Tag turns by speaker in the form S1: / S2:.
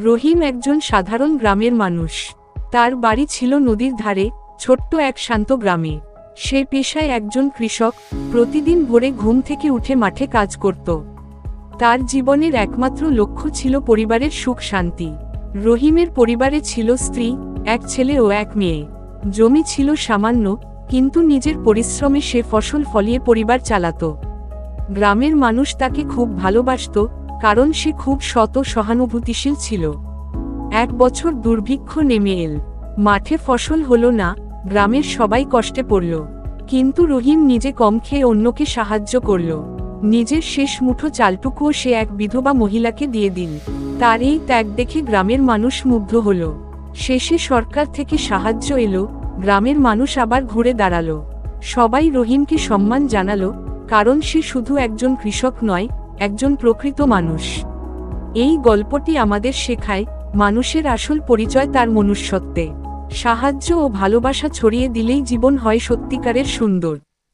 S1: রহিম একজন সাধারণ গ্রামের মানুষ। তার বাড়ি ছিল নদীর ধারে, ছোট্ট এক শান্ত গ্রামে। সে পেশায় একজন কৃষক, প্রতিদিন ভোরে ঘুম থেকে উঠে মাঠে কাজ করত। তার জীবনের একমাত্র লক্ষ্য ছিল পরিবারের সুখ শান্তি। রহিমের পরিবারে ছিল স্ত্রী, এক ছেলে ও এক মেয়ে। জমি ছিল সামান্য, কিন্তু নিজের পরিশ্রমে সে ফসল ফলিয়ে পরিবার চালাত। গ্রামের মানুষ তাকে খুব ভালোবাসত, কারণ সে খুব সৎ ও সহানুভূতিশীল ছিল। এক বছর দুর্ভিক্ষ নেমে এল, মাঠে ফসল হলো না, গ্রামের সবাই কষ্টে পড়ল। কিন্তু রহিম নিজে কম খেয়ে অন্যকে সাহায্য করল। নিজের শেষ মুঠো চালটুকুও সে এক বিধবা মহিলাকে দিয়ে দিল। তার এই ত্যাগ দেখে গ্রামের মানুষ মুগ্ধ হল। শেষে সরকার থেকে সাহায্য এলো, গ্রামের মানুষ আবার ঘুরে দাঁড়ালো। সবাই রহিমকে সম্মান জানালো, কারণ সে শুধু একজন কৃষক নয়, একজন প্রকৃত মানুষ। এই গল্পটি আমাদের শেখায়, মানুষের আসল পরিচয় তার মনুষ্যত্বে। সাহায্য ও ভালোবাসা ছড়িয়ে দিলেই জীবন হয় সত্যিকারের সুন্দর।